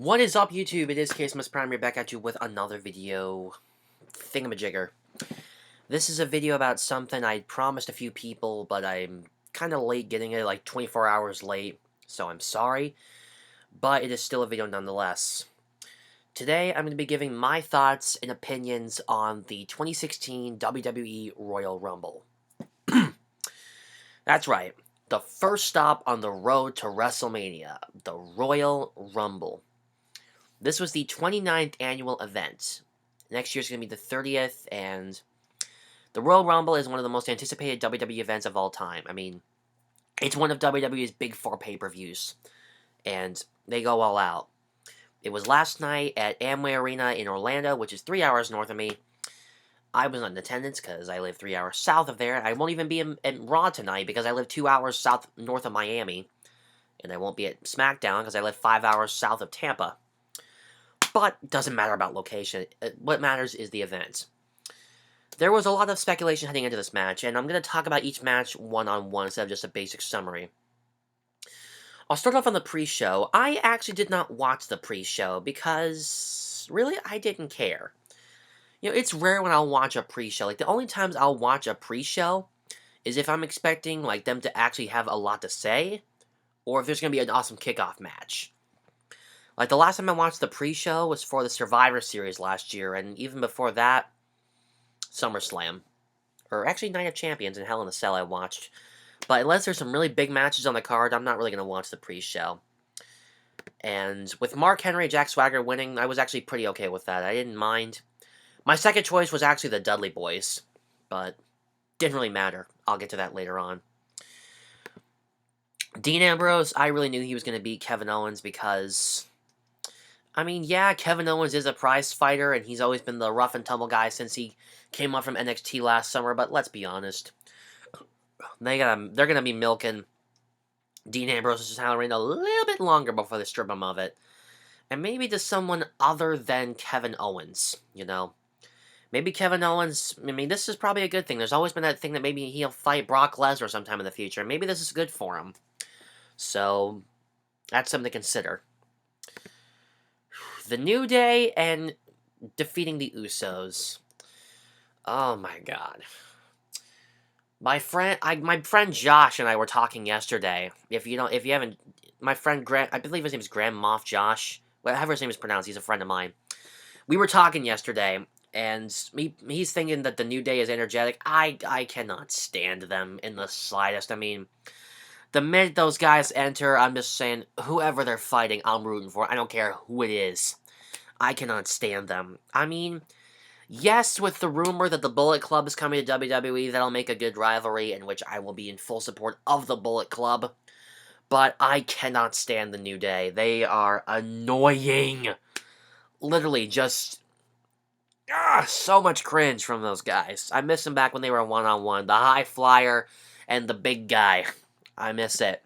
What is up, YouTube? It is Case Prime here, back at you with another video thingamajigger. This is a video about something I promised a few people, but I'm kind of late getting it, like 24 hours late, so I'm sorry, but it is still a video nonetheless. Today, I'm going to be giving my thoughts and opinions on the 2016 WWE Royal Rumble. That's right, the first stop on the road to WrestleMania, the Royal Rumble. This was the 29th annual event. Next year's going to be the 30th, and the Royal Rumble is one of the most anticipated WWE events of all time. I mean, it's one of WWE's big four pay-per-views, and they go all out. It was last night at Amway Arena in Orlando, which is 3 hours north of me. I was not in attendance because I live 3 hours south of there. I won't even be in Raw tonight because I live 2 hours north of Miami. And I won't be at SmackDown because I live 5 hours south of Tampa. But it doesn't matter about location. What matters is the event. There was a lot of speculation heading into this match, and I'm going to talk about each match one-on-one instead of just a basic summary. I'll start off on the pre-show. I actually did not watch the pre-show because, really, I didn't care. You know, it's rare when I'll watch a pre-show. Like, the only times I'll watch a pre-show is if I'm expecting, like, them to actually have a lot to say, or if there's going to be an awesome kickoff match. Like, the last time I watched the pre-show was for the Survivor Series last year, and even before that, SummerSlam. Or actually, Night of Champions and Hell in a Cell I watched. But unless there's some really big matches on the card, I'm not really going to watch the pre-show. And with Mark Henry and Jack Swagger winning, I was actually pretty okay with that. I didn't mind. My second choice was actually the Dudley Boys, but didn't really matter. I'll get to that later on. Dean Ambrose, I really knew he was going to beat Kevin Owens because, I mean, yeah, Kevin Owens is a prize fighter, and he's always been the rough and tumble guy since he came up from NXT last summer, but let's be honest. They're going to be milking Dean Ambrose's salary a little bit longer before they strip him of it. And maybe to someone other than Kevin Owens, you know. Maybe Kevin Owens, I mean, this is probably a good thing. There's always been that thing that maybe he'll fight Brock Lesnar sometime in the future. Maybe this is good for him. So, that's something to consider. The New Day and defeating the Usos. Oh my god. My friend Josh and I were talking yesterday. If you haven't, my friend Grant, I believe his name is Grand Moff Josh. Whatever his name is pronounced, he's a friend of mine. We were talking yesterday, and he's thinking that the New Day is energetic. I cannot stand them in the slightest. I mean, the minute those guys enter, I'm just saying, whoever they're fighting, I'm rooting for. I don't care who it is. I cannot stand them. I mean, yes, with the rumor that the Bullet Club is coming to WWE, that'll make a good rivalry in which I will be in full support of the Bullet Club. But I cannot stand the New Day. They are annoying. Literally, just so much cringe from those guys. I miss them back when they were one-on-one. The high flyer and the big guy. I miss it.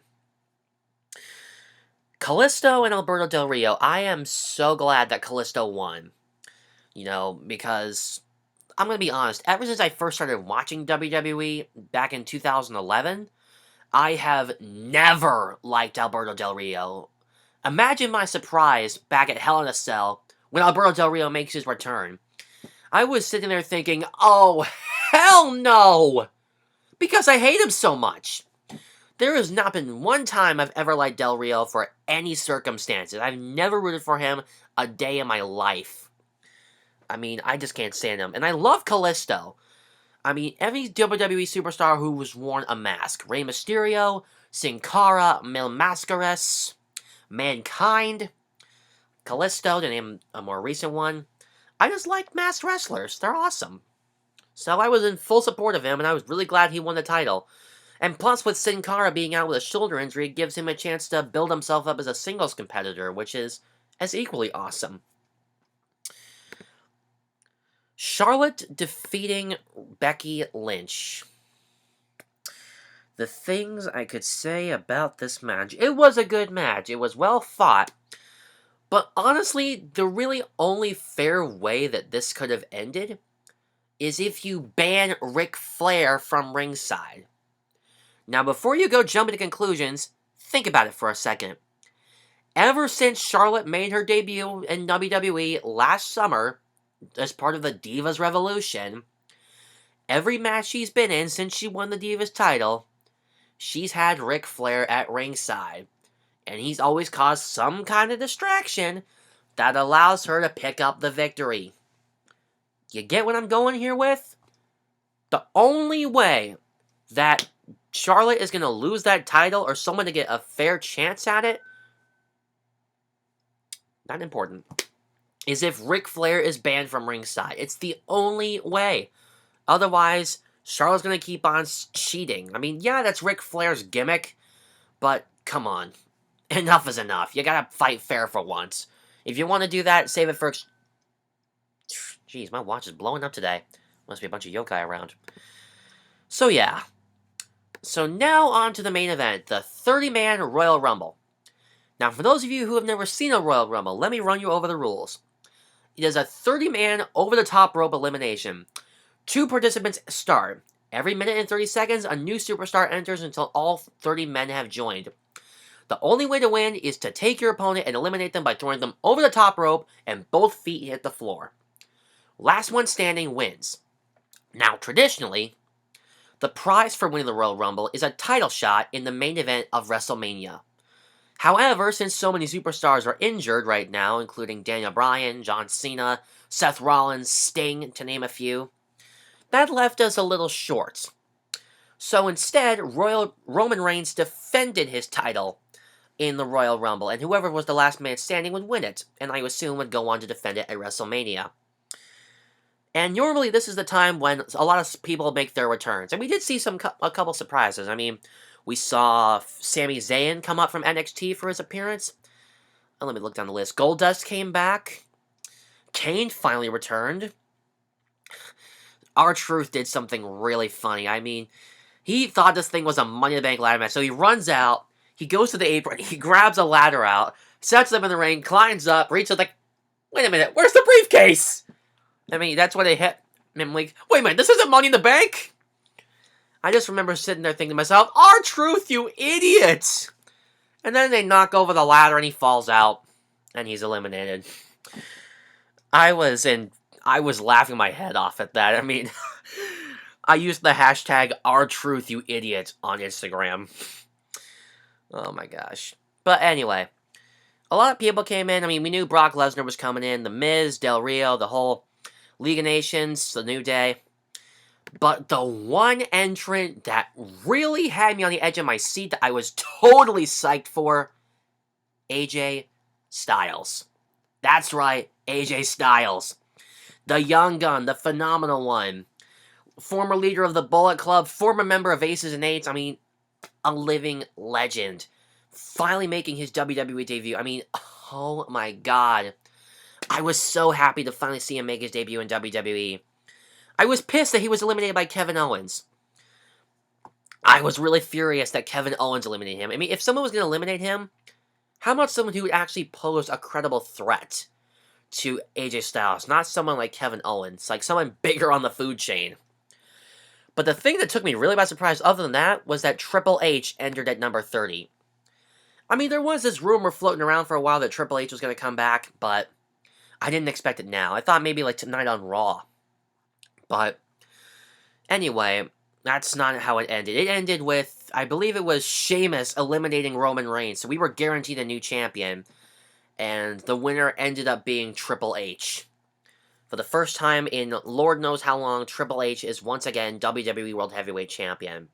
Kalisto and Alberto Del Rio. I am so glad that Kalisto won. You know, because I'm going to be honest. Ever since I first started watching WWE back in 2011, I have never liked Alberto Del Rio. Imagine my surprise back at Hell in a Cell when Alberto Del Rio makes his return. I was sitting there thinking, oh, hell no! Because I hate him so much. There has not been one time I've ever liked Del Rio for any circumstances. I've never rooted for him a day in my life. I mean, I just can't stand him. And I love Kalisto. I mean, every WWE superstar who was worn a mask. Rey Mysterio, Sin Cara, Mil Mascaras, Mankind, Kalisto, to name a more recent one. I just like masked wrestlers. They're awesome. So I was in full support of him, and I was really glad he won the title. And plus, with Sin Cara being out with a shoulder injury, it gives him a chance to build himself up as a singles competitor, which is as equally awesome. Charlotte defeating Becky Lynch. The things I could say about this match. It was a good match. It was well fought. But honestly, the really only fair way that this could have ended is if you ban Ric Flair from ringside. Now, before you go jumping to conclusions, think about it for a second. Ever since Charlotte made her debut in WWE last summer, as part of the Divas Revolution, every match she's been in since she won the Divas title, she's had Ric Flair at ringside. And he's always caused some kind of distraction that allows her to pick up the victory. You get what I'm going here with? The only way that Charlotte is going to lose that title or someone to get a fair chance at it, not important, is if Ric Flair is banned from ringside. It's the only way. Otherwise, Charlotte's going to keep on cheating. I mean, yeah, that's Ric Flair's gimmick, but come on. Enough is enough. You gotta fight fair for once. If you want to do that, save it for... Jeez, my watch is blowing up today. Must be a bunch of yokai around. So yeah. So now on to the main event, the 30-man Royal Rumble. Now, for those of you who have never seen a Royal Rumble, let me run you over the rules. It is a 30-man over-the-top rope elimination. 2 participants start. Every minute and 30 seconds, a new superstar enters until all 30 men have joined. The only way to win is to take your opponent and eliminate them by throwing them over the top rope and both feet hit the floor. Last one standing wins. Now, traditionally, the prize for winning the Royal Rumble is a title shot in the main event of WrestleMania. However, since so many superstars are injured right now, including Daniel Bryan, John Cena, Seth Rollins, Sting, to name a few, that left us a little short. So instead, Roman Reigns defended his title in the Royal Rumble, and whoever was the last man standing would win it, and I assume would go on to defend it at WrestleMania. And normally this is the time when a lot of people make their returns, and we did see a couple surprises. I mean, we saw Sami Zayn come up from NXT for his appearance. Oh, let me look down the list. Goldust came back. Kane finally returned. R-Truth did something really funny. I mean, he thought this thing was a Money in the Bank ladder match, so he runs out. He goes to the apron, he grabs a ladder out, sets them in the ring, climbs up, reaches like, wait a minute, where's the briefcase? I mean, that's where they hit him like, wait a minute, this isn't Money in the Bank? I just remember sitting there thinking to myself, R-Truth, you idiot! And then they knock over the ladder and he falls out, and he's eliminated. I was laughing my head off at that. I mean, I used the hashtag R-Truth, you idiot on Instagram. Oh my gosh. But anyway, a lot of people came in. I mean, we knew Brock Lesnar was coming in. The Miz, Del Rio, the whole League of Nations, the New Day. But the one entrant that really had me on the edge of my seat that I was totally psyched for, AJ Styles. That's right, AJ Styles. The young gun, the phenomenal one. Former leader of the Bullet Club, former member of Aces and Eights. I mean, a living legend. Finally making his WWE debut. I mean, oh my god. I was so happy to finally see him make his debut in WWE. I was pissed that he was eliminated by Kevin Owens. I was really furious that Kevin Owens eliminated him. I mean, if someone was going to eliminate him, how about someone who would actually pose a credible threat to AJ Styles? Not someone like Kevin Owens. Like someone bigger on the food chain. But the thing that took me really by surprise other than that was that Triple H entered at number 30. I mean, there was this rumor floating around for a while that Triple H was going to come back, but I didn't expect it now. I thought maybe like tonight on Raw. But anyway, that's not how it ended. It ended with, I believe it was Sheamus eliminating Roman Reigns. So we were guaranteed a new champion. And the winner ended up being Triple H. For the first time in Lord knows how long, Triple H is once again WWE World Heavyweight Champion.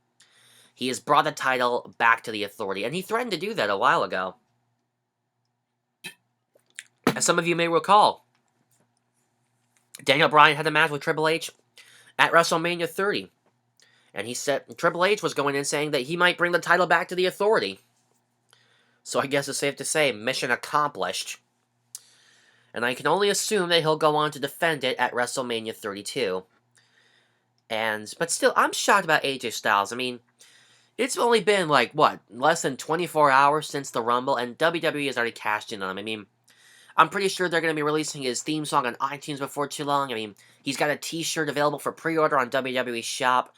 He has brought the title back to the Authority, and he threatened to do that a while ago. As some of you may recall, Daniel Bryan had a match with Triple H at WrestleMania 30. And he said Triple H was going in saying that he might bring the title back to the Authority. So I guess it's safe to say, mission accomplished. And I can only assume that he'll go on to defend it at WrestleMania 32. But still, I'm shocked about AJ Styles. I mean, it's only been, like, what, less than 24 hours since the Rumble, and WWE has already cashed in on him. I mean, I'm pretty sure they're going to be releasing his theme song on iTunes before too long. I mean, he's got a t-shirt available for pre-order on WWE Shop.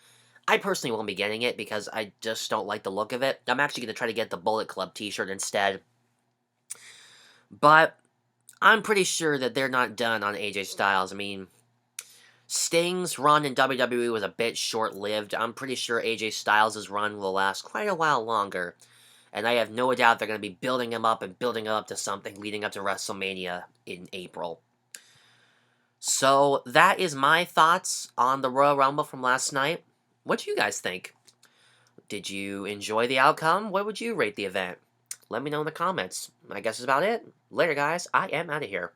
I personally won't be getting it because I just don't like the look of it. I'm actually going to try to get the Bullet Club t-shirt instead. But I'm pretty sure that they're not done on AJ Styles. I mean, Sting's run in WWE was a bit short-lived. I'm pretty sure AJ Styles' run will last quite a while longer. And I have no doubt they're going to be building him up and building him up to something leading up to WrestleMania in April. So that is my thoughts on the Royal Rumble from last night. What do you guys think? Did you enjoy the outcome? What would you rate the event? Let me know in the comments. I guess that's about it. Later, guys. I am out of here.